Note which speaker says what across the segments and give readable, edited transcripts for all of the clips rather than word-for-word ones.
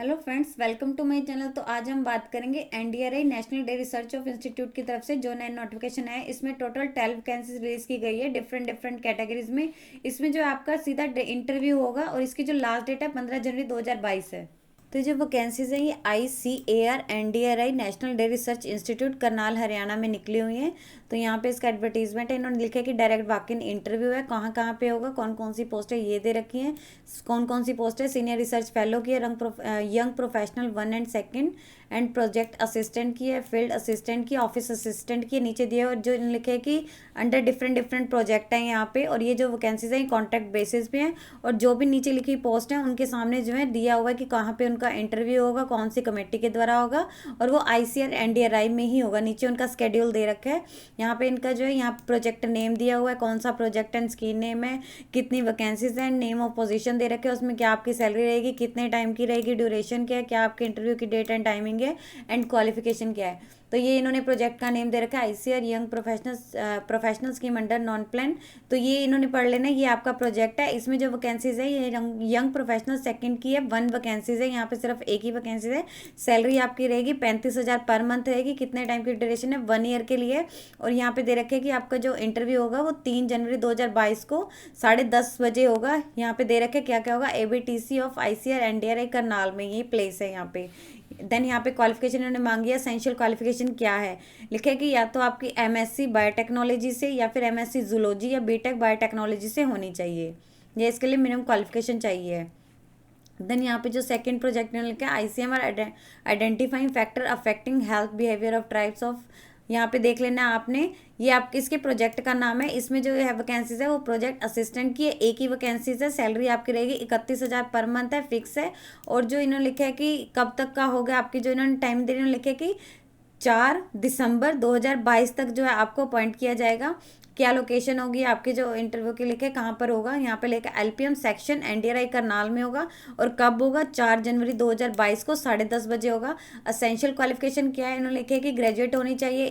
Speaker 1: Hello friends, welcome to my channel. तो आज हम बात करेंगे NDRI national dairy research of institute की तरफ से जो नया नोटिफिकेशन है। इसमें टोटल 12 वैकेंसीज रिलीज की गई है डिफरेंट डिफरेंट कैटेगरीज में। इसमें जो आपका सीधा इंटरव्यू होगा और इसकी जो लास्ट डेट है 15 जनवरी 2022 है। तो जो वैकेंसीज है ये ICAR NDRI national dairy research institute Karnal Haryana में निकली हुई हैं। तो यहाँ पे इसका एडवर्टीजमेंट है, इन्होंने लिखा है कि डायरेक्ट वॉक इन इंटरव्यू है। कहाँ कहाँ पे होगा, कौन कौन सी पोस्ट है ये दे रखी है। कौन कौन सी पोस्ट है, सीनियर रिसर्च फेलो की है, young professional 1 and 2 and project assistant की है, फील्ड असिस्टेंट की, ऑफिस असिस्टेंट की नीचे दिया है। और जो इन्होंने लिखे है कि अंडर डिफरेंट डिफरेंट प्रोजेक्ट हैं यहाँ पे। और ये जो वैकेंसीज हैं कॉन्ट्रैक्ट बेसिस पे हैं। और जो भी नीचे लिखी पोस्ट है उनके सामने जो है दिया हुआ है कि कहाँ पे उनका इंटरव्यू होगा, कौन सी कमेटी के द्वारा होगा, और वो ICAR NDRI में ही होगा। नीचे उनका स्केड्यूल दे रखा है। यहाँ पे इनका जो है यहाँ प्रोजेक्ट नेम दिया हुआ है, कौन सा प्रोजेक्ट एंड स्कीम नेम है, कितनी वैकेंसीज हैं, नेम ऑफ पोजीशन दे रखे हैं, उसमें क्या आपकी सैलरी रहेगी, कितने टाइम की रहेगी, ड्यूरेशन क्या है, क्या आपके इंटरव्यू की डेट एंड टाइमिंग है, एंड क्वालिफिकेशन क्या है। तो ये इन्होंने प्रोजेक्ट का नेम दे रखा है ICAR young professional scheme under non plan. तो ये इन्होंने पढ़ लेना, ये आपका प्रोजेक्ट है। इसमें जो वैकेंसीज है ये यंग प्रोफेशनल सेकंड की है, 1 वैकेंसीज है। यहाँ पे सिर्फ एक ही वैकेंसीज है। सैलरी आपकी रहेगी 35,000 पर मंथ रहेगी। कितने टाइम की ड्यूरेशन है, 1 ईयर के लिए। और यहाँ पे दे रखे कि आपका जो इंटरव्यू होगा वो 3 जनवरी 2022 को 10:30 बजे होगा। यहाँ पे दे रखे क्या क्या होगा, ABTC of ICAR NDRI Karnal में ये प्लेस है यहाँ पे। देन यहाँ पे क्वालिफिकेशन इन्होंने मांगी है। एसेंशियल क्वालिफिकेशन क्या है, लिखे कि या तो आपकी MSc बायोटेक्नोलॉजी से या फिर MSc जूलॉजी या बीटेक बायोटेक्नोलॉजी से होनी चाहिए। ये इसके लिए मिनिमम क्वालिफिकेशन चाहिए। देन यहाँ पे जो सेकंड प्रोजेक्ट इन्होंने लिखा है ICMR identifying factor affecting health behaviour of tribes of. यहाँ पे देख लेना आपने, ये आप किसके प्रोजेक्ट का नाम है। इसमें जो है वैकेंसीज है वो प्रोजेक्ट असिस्टेंट की है, एक ही वैकेंसीज है। सैलरी आपकी रहेगी 31,000 पर मंथ है, फिक्स है। और जो इन्होंने लिखा है कि कब तक का होगा आपकी, जो इन्होंने टाइम दे इन्होंने लिखा है कि 4 दिसंबर 2022 तक जो है आपको अपॉइंट किया जाएगा। क्या लोकेशन होगी आपके जो इंटरव्यू के लिखे कहाँ पर होगा, यहाँ पे लेकर LPM सेक्शन NDRI करनाल में होगा। और कब होगा, 4 जनवरी 2022 को 10:30 बजे होगा। असेंशियल क्वालिफिकेशन क्या है, इन्होंने लिखे है कि ग्रेजुएट होनी चाहिए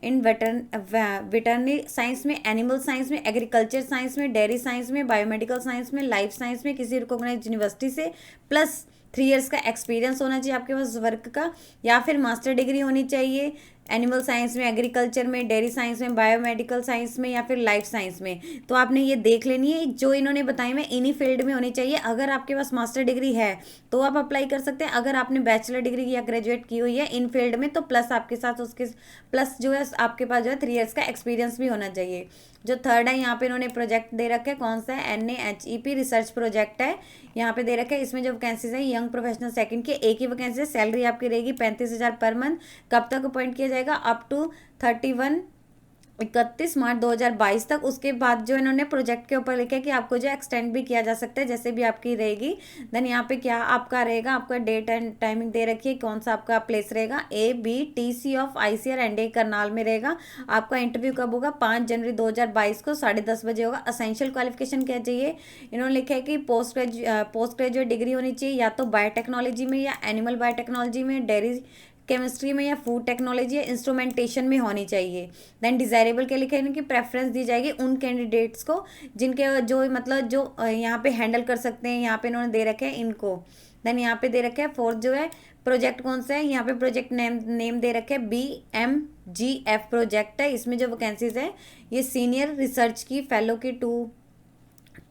Speaker 1: इन वेटरनरी साइंस में, एनिमल साइंस में, एग्रीकल्चर साइंस में, डेयरी साइंस में, बायोमेडिकल साइंस में, लाइफ साइंस में किसी रिकॉग्नाइज्ड यूनिवर्सिटी से, प्लस 3 इयर्स का एक्सपीरियंस होना चाहिए आपके पास वर्क का, या फिर मास्टर डिग्री होनी चाहिए एनिमल साइंस में, एग्रीकल्चर में, डेयरी साइंस में, बायोमेडिकल साइंस में, या फिर लाइफ साइंस में। तो आपने ये देख लेनी है, जो इन्होंने बताई मैं इन्हीं फील्ड में होनी चाहिए। अगर आपके पास मास्टर डिग्री है तो आप अप्लाई कर सकते हैं। अगर आपने बैचलर डिग्री या ग्रेजुएट की हुई है इन फील्ड में तो प्लस आपके साथ उसके प्लस जो है आपके पास जो है 3 इयर्स का एक्सपीरियंस भी होना चाहिए। जो थर्ड है यहाँ पे इन्होंने प्रोजेक्ट दे रखे हैं, कौन सा है, NAHEP रिसर्च प्रोजेक्ट है। यहाँ पे दे रखे हैं, इसमें जो वैकेंसीज है यंग प्रोफेशनल सेकंड की एक ही वैकेंसी है। सैलरी आपकी रहेगी 35,000 पर मंथ। कब तक अपॉइंट किया जाएगा, अप टू 31 मार्च 2022 तक। उसके बाद जो इन्होंने प्रोजेक्ट के ऊपर लिखा है कि आपको जो एक्सटेंड भी किया जा सकता है जैसे भी आपकी रहेगी। देन यहाँ पे क्या आपका रहेगा, आपका डेट एंड टाइमिंग दे रखी है, कौन सा आपका प्लेस रहेगा, ABTC of ICAR NDRI Karnal में रहेगा। आपका इंटरव्यू कब होगा, 5 जनवरी 2022 को 10:30 बजे होगा। असेंशियल क्वालिफिकेशन क्या चाहिए, इन्होंने लिखा है कि पोस्ट ग्रेजुएट डिग्री होनी चाहिए या तो बायोटेक्नोलॉजी में, या एनिमल बायोटेक्नोलॉजी में, डेयरी केमिस्ट्री में, या फूड टेक्नोलॉजी या इंस्ट्रूमेंटेशन में होनी चाहिए। देन डिजायरेबल के लिखे इनकी प्रेफरेंस दी जाएगी उन कैंडिडेट्स को जिनके जो मतलब जो यहाँ पे हैंडल कर सकते हैं। यहाँ पे इन्होंने दे रखे हैं इनको। देन यहाँ पे दे रखे हैं फोर्थ जो है प्रोजेक्ट कौन सा है, यहाँ पे प्रोजेक्ट नेम दे रखे हैं BMGF प्रोजेक्ट है। इसमें जो वैकेंसीज है ये सीनियर रिसर्च की फेलो की टू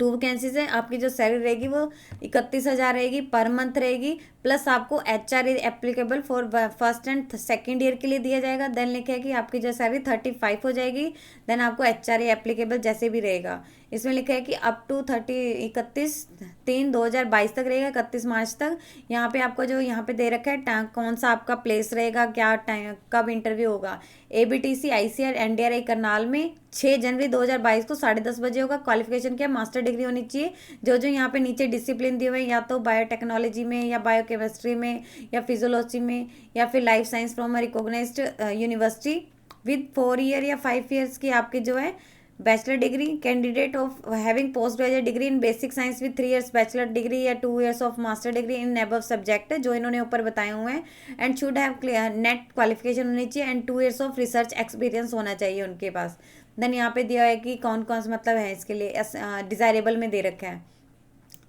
Speaker 1: वैकेंसीज है। आपकी जो सैलरी रहेगी वो 31,000 रहेगी पर मंथ रहेगी। प्लस आपको HR applicable for first and second year के लिए दिया जाएगा। देन लिखा है कि आपकी जो सैलरी 35 हो जाएगी। देन आपको HR एप्लीकेबल जैसे भी रहेगा। इसमें लिखा है कि अप टू 31/3/2022 तक रहेगा, 31 मार्च तक। यहाँ पे आपको जो यहाँ पे दे रखा है कौन सा आपका प्लेस रहेगा, क्या टाइम, कब इंटरव्यू होगा। ABTC ICAR NDRI करनाल में 6 जनवरी 2022 को 10:30 बजे होगा। क्वालिफिकेशन क्या, मास्टर डिग्री होनी चाहिए। जो यहाँ पे नीचे डिसिप्लिन दिए हुए हैं, या तो बायोटेक्नोलॉजी में, या बायोकेमिस्ट्री में, या फिजियोलॉजी में, या फिर life science from recognised university with 4 year या 5 ईयर्स की आपकी जो है bachelor degree. Candidate of having post graduate degree in basic science with 3 years bachelor degree या 2 years of master degree in above subject जो इन्होंने ऊपर बताए हुए हैं। And should have NET qualification होनी चाहिए and 2 years of research experience होना चाहिए उनके पास। देन यहाँ पे दिया है कि कौन कौन सा मतलब है इसके लिए डिजायरेबल में दे रखा है।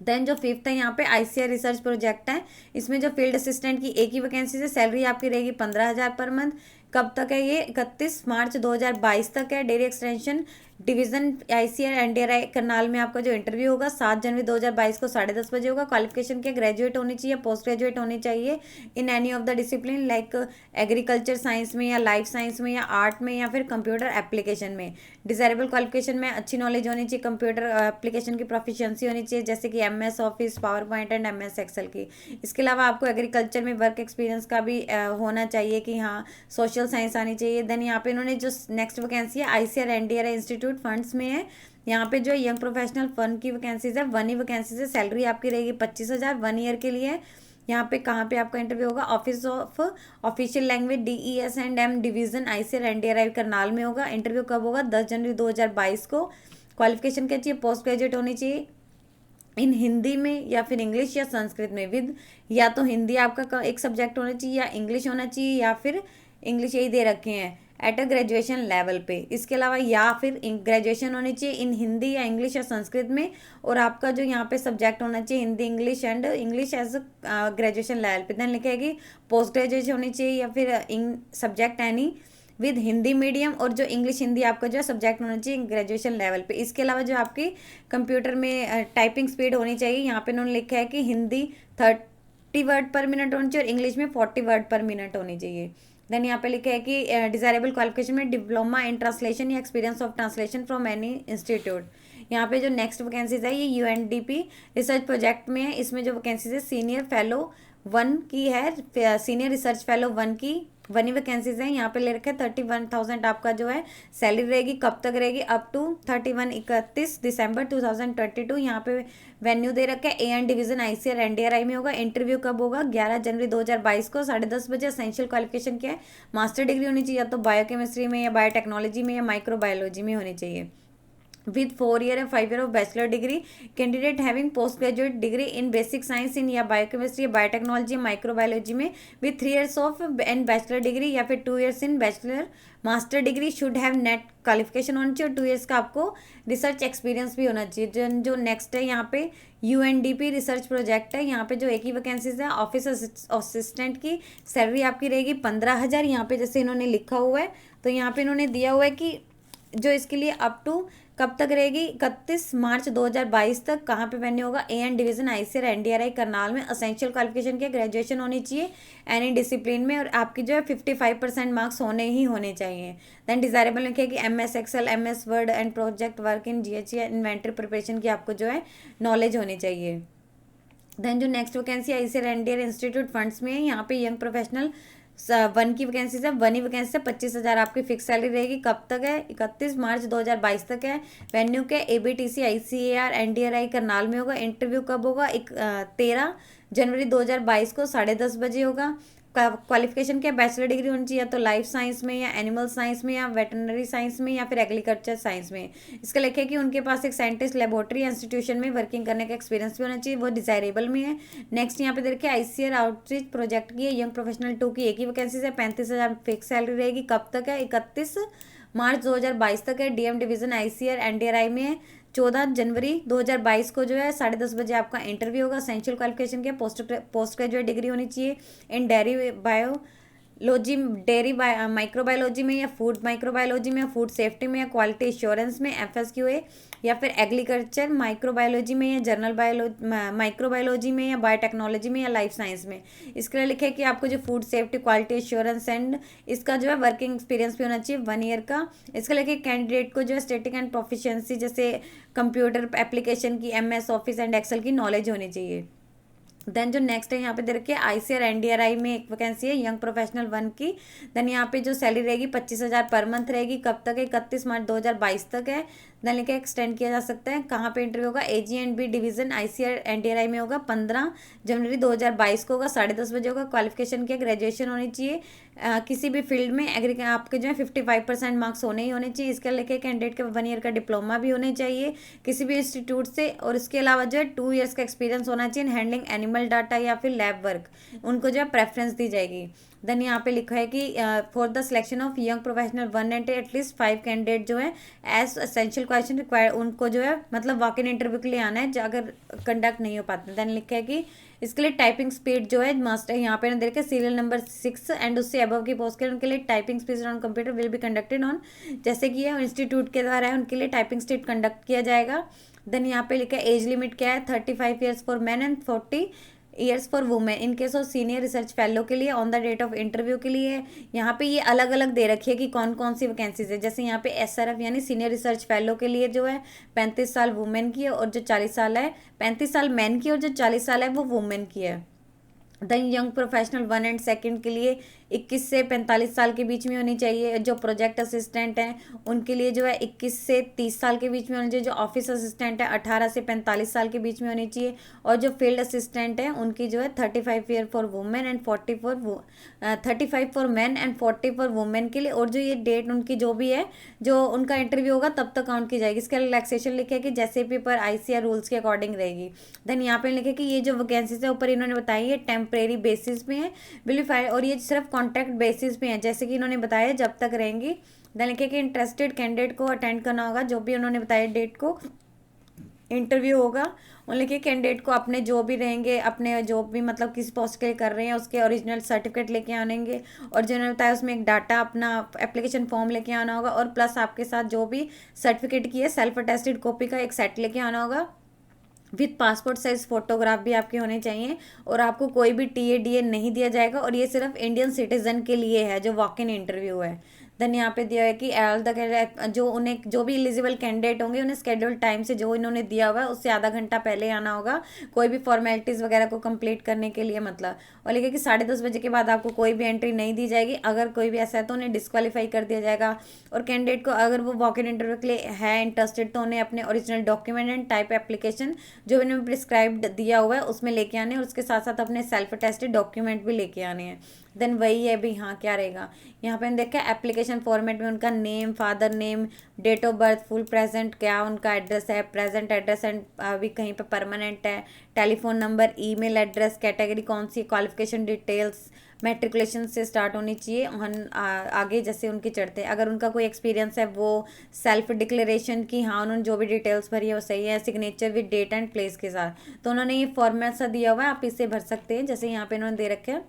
Speaker 1: देन जो फिफ्थ है यहाँ पे ICAR रिसर्च प्रोजेक्ट है, इसमें जो फील्ड असिस्टेंट की एक ही वैकेंसी है, सैलरी आपकी रहेगी 15,000 पर मंथ। कब तक है ये? 31 मार्च 2022 तक है। Daily extension division ICAR NDRI Karnal में आपका जो इंटरव्यू होगा 7 जनवरी 2022 को 10:30 बजे होगा। क्वालिफिकेशन क्या? ग्रेजुएट होनी चाहिए, पोस्ट ग्रेजुएट होनी चाहिए in any of the discipline like agriculture science में या लाइफ साइंस में या आर्ट में या फिर कंप्यूटर एप्लीकेशन में। डिजायरेबल क्वालिफिकेशन में अच्छी नॉलेज होनी चाहिए, कंप्यूटर एप्लीकेशन की प्रोफिशिएंसी होनी चाहिए, जैसे कि MS Office, PowerPoint and MS Excel की। इसके अलावा आपको एग्रीकल्चर में वर्क एक्सपीरियंस का भी होना चाहिए कि हाँ, सोशल साइंस आनी चाहिए। देन यहाँ पे इन्होंने जो नेक्स्ट वैकेंसी है ICAR NDRI इंस्टीट्यूट फंड्स में है, यहाँ पे जो यंग प्रोफेशनल फंड की वैकेंसीज है 1 ही वैकेंसीज है। सैलरी आपकी रहेगी 25,000 1 ईयर के लिए। यहाँ पे कहाँ पे आपका इंटरव्यू होगा? Office of official language DES&M division ICAR NDRI Karnal में होगा। इंटरव्यू कब होगा? 10 जनवरी 2022 को। क्वालिफिकेशन क्या चाहिए? पोस्ट ग्रेजुएट होनी चाहिए इन हिंदी में या फिर इंग्लिश या संस्कृत में विद, या तो हिंदी आपका एक सब्जेक्ट होना चाहिए या इंग्लिश होना चाहिए या फिर इंग्लिश यही दे रखे हैं एट अ ग्रेजुएशन लेवल पे। इसके अलावा या फिर ग्रेजुएशन होनी चाहिए इन हिंदी या इंग्लिश या संस्कृत में, और आपका जो यहाँ पे सब्जेक्ट होना चाहिए Hindi English and English as graduation level पे। देन लिखा है कि पोस्ट ग्रेजुएशन होनी चाहिए या फिर subject any with Hindi medium, और जो इंग्लिश हिंदी आपका जो है सब्जेक्ट होना चाहिए ग्रेजुएशन लेवल पे। इसके अलावा जो आपकी कंप्यूटर में टाइपिंग स्पीड होनी चाहिए, यहाँ पे उन्होंने लिखा है कि हिंदी 30 वर्ड पर मिनट होनी चाहिए और इंग्लिश में 40 वर्ड पर मिनट होनी चाहिए। देन यहाँ पे लिखा है कि डिजायरेबल क्वालिफिकेशन में डिप्लोमा इन ट्रांसलेशन या experience of translation from any institute. यहाँ पे जो नेक्स्ट वैकेंसीज है ये UNDP रिसर्च प्रोजेक्ट में है। इसमें जो वैकेंसीज है सीनियर फेलो 1 की है, सीनियर रिसर्च फेलो 1 की 1 ही वैकेंसीज है। यहाँ पे ले रखे 31,000 आपका जो है सैलरी रहेगी। कब तक रहेगी? अप टू 31 दिसंबर 2022। यहाँ पे वेन्यू दे रखा है AN डिवीजन ICAR NDRI में होगा। इंटरव्यू कब होगा? 11 जनवरी 2022 को 10:30 बजे। एसेंशियल क्वालिफिकेशन क्या है? मास्टर डिग्री होनी चाहिए, या तो बायोकेमिस्ट्री में या बायोटेक्नोलॉजी में या माइक्रोबायोलॉजी में होनी चाहिए with 4 year and 5 year of bachelor degree. Candidate having post graduate degree in basic science in या बायोकेमिस्ट्री या बायोटेक्नोलॉजी माइक्रोबायोलॉजी में with 3 years of and bachelor degree या फिर 2 years in bachelor master degree should have net qualification होनी चाहिए और 2 years का आपको रिसर्च एक्सपीरियंस भी होना चाहिए। जो नेक्स्ट है यहाँ पे UNDP रिसर्च प्रोजेक्ट है। यहाँ पे जो एक ही वैकेंसीज है ऑफिस असिस्टेंट की, सैलरी आपकी रहेगी 15,000। यहाँ पे जैसे इन्होंने लिखा हुआ है तो यहाँ पे इन्होंने दिया हुआ है कि जो इसके लिए अप टू कब तक रहेगी? 31 मार्च 2022 तक। कहाँ पे वेन्यू होगा? AN division ICAR NDRI Karnal में। असेंशियल क्वालिफिकेशन के ग्रेजुएशन होनी चाहिए एनी डिसिप्लिन में, और आपकी जो है 55% मार्क्स होने ही होने चाहिए। देन डिजायरेबल लिखे कि MS Excel, MS Word and project work in GH या इन्वेंटरी प्रिपरेशन की आपको जो है नॉलेज होनी चाहिए। देन जो next vacancy ICAR NDRI institute funds में है, यहाँ पे यंग प्रोफेशनल 1 की वैकेंसी है। 1 ही वैकेंसी से 25,000 आपकी फिक्स सैलरी रहेगी। कब तक है? 31 मार्च 2022 तक है। वेन्यू के ABTC ICAR NDRI करनाल में होगा। इंटरव्यू कब होगा? 13 जनवरी 2022 को 10:30 बजे होगा। क्वालिफिकेशन क्या? बैचलर डिग्री होनी चाहिए, या तो लाइफ साइंस में या एनिमल साइंस में या वेटरनरी साइंस में या फिर एग्रीकल्चर साइंस में। इसका लिखे कि उनके पास एक साइंटिस्ट लेबोरेटरी इंस्टीट्यूशन में वर्किंग करने का एक्सपीरियंस भी होना चाहिए, वो डिजायरेबल में है। नेक्स्ट यहाँ पे देखिए ICAR आउटरीच प्रोजेक्ट की है, यंग प्रोफेशनल 2 की एक ही वैकेंसी है। 35,000 फिक्स सैलरी रहेगी। कब तक है? 31 मार्च 2022 तक है। DM डिवीजन ICAR NDRI में है। 14 जनवरी 2022 को जो है 10:30 बजे आपका इंटरव्यू होगा। एसेंशियल क्वालिफिकेशन के पोस्ट ग्रेजुएट डिग्री होनी चाहिए इन डेयरी माइक्रोबायोलॉजी में या फूड माइक्रोबायोलॉजी में या फूड सेफ्टी में या क्वालिटी एश्योरेंस में FSQA, या फिर एग्रीकल्चर माइक्रोबायोलॉजी में या जनरल माइक्रोबायोलॉजी में या बायोटेक्नोलॉजी में या लाइफ साइंस में। इसके लिए लिखे कि आपको जो food safety quality assurance and इसका जो है वर्किंग एक्सपीरियंस भी होना चाहिए 1 ईयर का। इसके लिए कैंडिडेट को जो है स्टैटिक एंड प्रोफिशिएंसी जैसे कंप्यूटर एप्लीकेशन की, MS ऑफिस एंड एक्सेल की नॉलेज होनी चाहिए। देन जो नेक्स्ट है यहाँ पे दे रखी है ICAR NDRI में एक वैकेंसी है यंग प्रोफेशनल 1 की। देन यहाँ पे जो सैलरी रहेगी 25,000 पर मंथ रहेगी। कब तक है? 31 मार्च 2022 तक है। देन लेके एक्सटेंड किया जा सकता है। कहाँ पे इंटरव्यू होगा? AG&B डिवीजन ICAR NDRI में होगा। 15 जनवरी 2022 को होगा। 10:30 बजे होगा। क्वालिफिकेशन क्या? ग्रेजुएशन होनी चाहिए किसी भी फील्ड में। आपके जो है 55% मार्क्स होने ही होने चाहिए। इसके लेके कैंडिडेट के 1 ईयर का डिप्लोमा भी होने चाहिए किसी भी इंस्टीट्यूट से, और इसके अलावा जो है 2 ईयर्स का एक्सपीरियंस होना चाहिए हैंडलिंग एनिमल डाटा या फिर लैब वर्क, उनको जो है प्रेफरेंस दी जाएगी। देन यहाँ पे लिखा है कि for the selection of young professional 1 and at least 5 candidate जो है एज एसेंशियल क्वेश्चन रिक्वायर उनको जो है मतलब वॉक इन इंटरव्यू के लिए आना है अगर कंडक्ट नहीं हो पाते। देन लिखा है कि इसके लिए टाइपिंग स्पीड जो है मस्ट है। यहाँ पे ना देखे सीरियल नंबर 6 एंड उससे अबव की पोस्ट के उनके लिए typing speed on computer will be conducted on, जैसे कि ये इंस्टीट्यूट के द्वारा है उनके लिए टाइपिंग स्पीड कंडक्ट किया जाएगा। देन यहाँ पे लिखा है एज लिमिट क्या है, 35 years for man and 40 years for women in case of senior research fellow के लिए on the date of interview के लिए। यहाँ पे ये अलग अलग दे रखी है कि कौन कौन सी वैकेंसीज है। जैसे यहाँ पे SRF यानी सीनियर रिसर्च फेलो के लिए जो है 35 साल वुमेन की है और जो 40 साल है, 35 साल मैन की और जो 40 साल है वो वुमेन की है। Then young professional 1 and second के लिए 21 से 45 साल के बीच में होनी चाहिए। जो प्रोजेक्ट असिस्टेंट हैं उनके लिए जो है 21 से 30 साल के बीच में होनी चाहिए। जो ऑफिस असिस्टेंट है 18 से 45 साल के बीच में होनी चाहिए। और जो फील्ड असिस्टेंट है उनकी जो है 35 year for women and 35 for man and 40 for women के लिए। और जो ये डेट उनकी जो भी है जो उनका इंटरव्यू होगा तब तक काउंट की जाएगी। इसका रिलैक्सेशन लिखे कि जैसे पेपर ICAR रूल्स के अकॉर्डिंग रहेगी। देन यहाँ पे लिखे कि ये जो वैकेंसीज है ऊपर इन्होंने बताई है टेम्परेरी बेसिस पे है विल और ये सिर्फ कॉन्ट्रैक्ट बेसिस पे है जैसे कि इन्होंने बताया जब तक रहेंगी। देन लिखे कि इंटरेस्टेड कैंडिडेट को अटेंड करना होगा जो भी उन्होंने बताया डेट को इंटरव्यू होगा। उन लिखे कैंडिडेट को अपने जो भी रहेंगे अपने जो भी मतलब किस पोस्ट के लिए कर रहे हैं उसके ओरिजिनल सर्टिफिकेट लेके आनेंगे। और जो उन्होंने बताया उसमें एक डाटा अपना एप्लीकेशन फॉर्म लेके आना होगा और प्लस आपके साथ जो भी सर्टिफिकेट की है सेल्फ अटेस्टेड कॉपी का एक सेट लेके आना होगा। विथ पासपोर्ट साइज फोटोग्राफ भी आपके होने चाहिए। और आपको कोई भी TADA नहीं दिया जाएगा और ये सिर्फ इंडियन सिटीजन के लिए है जो वॉक इन इंटरव्यू है। देन यहाँ पे दिया है कि ऑल द जो उन्हें जो भी एलिजिबल कैंडिडेट होंगे उन्हें स्केड्यूल टाइम से जो इन्होंने दिया हुआ है उससे आधा घंटा पहले आना होगा कोई भी फॉर्मेलिटीज़ वगैरह को कंप्लीट करने के लिए मतलब। और लिखा कि 10:30 बजे के बाद आपको कोई भी एंट्री नहीं दी जाएगी। अगर कोई भी ऐसा है तो उन्हें डिस्क्वालीफाई कर दिया जाएगा। और कैंडिडेट को अगर वो वॉक इन इंटरव्यू के लिए है इंटरेस्टेड तो उन्हें अपने original document and type application जो इन्होंने प्रिस्क्राइब्ड दिया हुआ है उसमें लेके आने और उसके साथ साथ अपने सेल्फ अटेस्टेड डॉक्यूमेंट भी लेके आने हैं। देन वही है भी हाँ क्या रहेगा यहाँ पे देखा एप्लीकेशन फॉर्मेट में उनका name, father name, date of birth, full present क्या उनका एड्रेस है, प्रेजेंट एड्रेस एंड अभी कहीं पे परमानेंट है, telephone number, email address, category कौन सी, क्वालिफिकेशन डिटेल्स मैट्रिकुलेशन से स्टार्ट होनी चाहिए। आगे जैसे उनके चढ़ते अगर उनका कोई एक्सपीरियंस है वो सेल्फ डिक्लेरेशन की हाँ उन्होंने जो भी डिटेल्स भरी है वो सही है, signature with date and place के साथ। तो उन्होंने ये फॉर्मेट सा दिया हुआ है आप इसे भर सकते हैं। जैसे यहाँ पे इन्होंने दे रखे हैं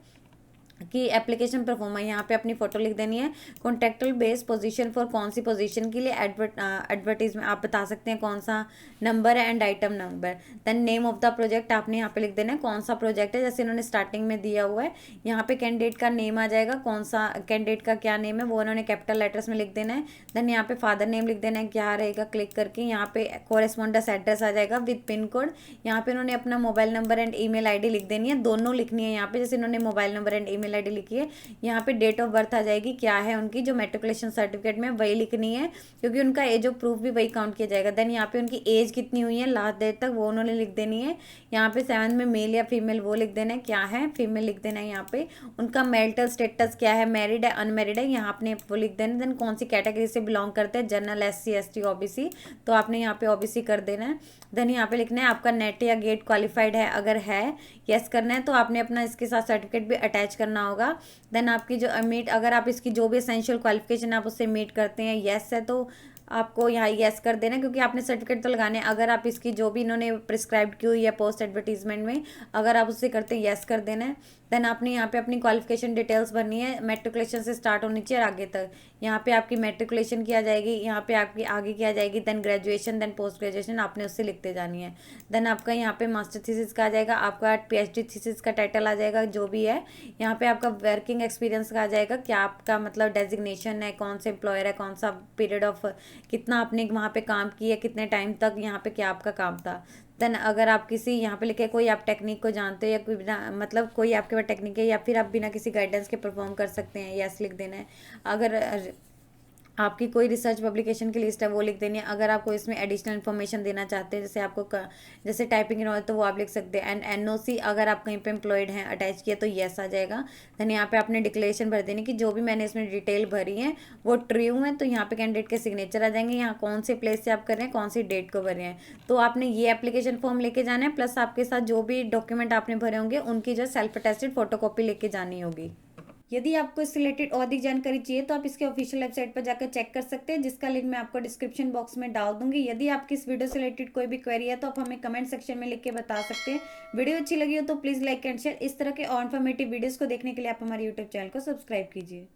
Speaker 1: कि एप्लीकेशन परफॉर्मर यहाँ पे अपनी फोटो लिख देनी है। कॉन्टेक्टल बेस पोजीशन फॉर कौन सी पोजीशन के लिए एडवर्टीज में आप बता सकते हैं कौन सा नंबर है and item number. Then name of the project आपने यहाँ पे लिख देना है कौन सा प्रोजेक्ट है जैसे इन्होंने स्टार्टिंग में दिया हुआ है। यहाँ पे कैंडिडेट का नेम आ जाएगा कौन सा कैंडिडेट का क्या नेम है वो उन्होंने कैपिटल लेटर्स में लिख देना है। देन यहाँ पे फादर नेम लिख देना है क्या रहेगा क्लिक करके। यहाँ पे कोरेस्पोंडेंस एड्रेस आ जाएगा विद पिन कोड। यहाँ पे उन्होंने अपना mobile number and email ID लिख देनी है, दोनों लिखनी है यहाँ पे जैसे इन्होंने mobile number and email ID लिखी है। यहाँ पे डेट ऑफ बर्थ आ जाएगी क्या है उनकी जो मैट्रिकुलेशन सर्टिफिकेट में वही लिखनी है क्योंकि उनका एज ऑफ प्रूफ भी वही काउंट किया जाएगा। देन यहाँ पे उनकी एज कितनी हुई है लास्ट डेट तक वो उन्होंने लिख देनी है। यहाँ पे 7 में मेल या फीमेल वो लिख देना है क्या है, फीमेल लिख देना है। यहाँ पे उनका मैरिटल स्टेटस क्या है, मैरिड है अनमैरिड है, यहाँ आपने वो लिख देना। देन कौन सी कैटेगरी से बिलोंग करते हैं, जनरल, SC ST OBC, तो आपने यहाँ पे OBC कर देना है। देन यहाँ पे लिखना है आपका नेट या गेट क्वालिफाइड है, अगर है यस करना है तो आपने अपना इसके साथ सर्टिफिकेट भी अटैच करना होगा। देन आपकी जो मीट अगर आप इसकी जो भी एसेंशियल क्वालिफिकेशन आप उससे मीट करते हैं यस है तो आपको यहाँ यस कर देना क्योंकि आपने सर्टिफिकेट तो लगाने। अगर आप इसकी जो भी इन्होंने प्रिस्क्राइब की हुई है पोस्ट एडवर्टीजमेंट में अगर आप उससे करते हैं यस कर देना है। देन आपने यहाँ पे अपनी क्वालिफिकेशन डिटेल्स भरनी है, मैट्रिकुलेशन से स्टार्ट होनी चाहिए और आगे तक। यहाँ पे आपकी मैट्रिकुलेशन की आ जाएगी, यहाँ पे आपकी आगे की आ जाएगी, then graduation, then post graduation आपने उससे लिखते जानी है। देन आपका यहाँ पे मास्टर थीसिस का आ जाएगा, आपका PhD थीसिस का टाइटल आ जाएगा जो भी है। यहाँ पे आपका वर्किंग एक्सपीरियंस का आ जाएगा क्या आपका मतलब डेजिग्नेशन है, कौन से एम्प्लॉयर है, कौन सा पीरियड ऑफ कितना आपने वहाँ पे काम किया, कितने टाइम तक यहाँ पे क्या आपका काम था। देन अगर आप किसी यहाँ पे लिखे कोई आप टेक्निक को जानते हो या कोई बिना मतलब कोई आपके पास टेक्निक है या फिर आप बिना किसी गाइडेंस के परफॉर्म कर सकते हैं यस लिख देना है। अगर आपकी कोई रिसर्च पब्लिकेशन की लिस्ट है वो लिख देनी है। अगर आपको इसमें एडिशनल इन्फॉर्मेशन देना चाहते हैं जैसे आपको जैसे टाइपिंग इन्वॉल्व तो वो आप लिख सकते हैं। एंड NOC अगर आप कहीं पे एम्प्लॉयड हैं अटैच किया तो येस आ जाएगा। देन यहाँ पे आपने डिक्लेरेशन भर देनी कि जो भी मैंने इसमें डिटेल भरी है वो ट्रू है। तो यहाँ पे कैंडिडेट के सिग्नेचर आ जाएंगे, यहाँ कौन से प्लेस से आप कर रहे हैं, कौन सी डेट को भर रहे हैं। तो आपने ये एप्लीकेशन फॉर्म लेके जाना है प्लस आपके साथ जो भी डॉक्यूमेंट आपने भरे होंगे उनकी जो सेल्फ अटेस्टेड फोटोकॉपी लेके जानी होगी। यदि आपको इससे रिलेटेड और अधिक जानकारी चाहिए तो आप इसके ऑफिशियल वेबसाइट पर जाकर चेक कर सकते हैं, जिसका लिंक मैं आपको डिस्क्रिप्शन बॉक्स में डाल दूंगी। यदि आपकी इस वीडियो से रिलेटेड कोई भी क्वेरी है तो आप हमें कमेंट सेक्शन में लिख के बता सकते हैं। वीडियो अच्छी लगी हो तो प्लीज़ लाइक एंड शेयर। इस तरह के और इन्फॉर्मेटिव वीडियोज़ को देखने के लिए आप हमारे यूट्यूब चैनल को सब्सक्राइब कीजिए।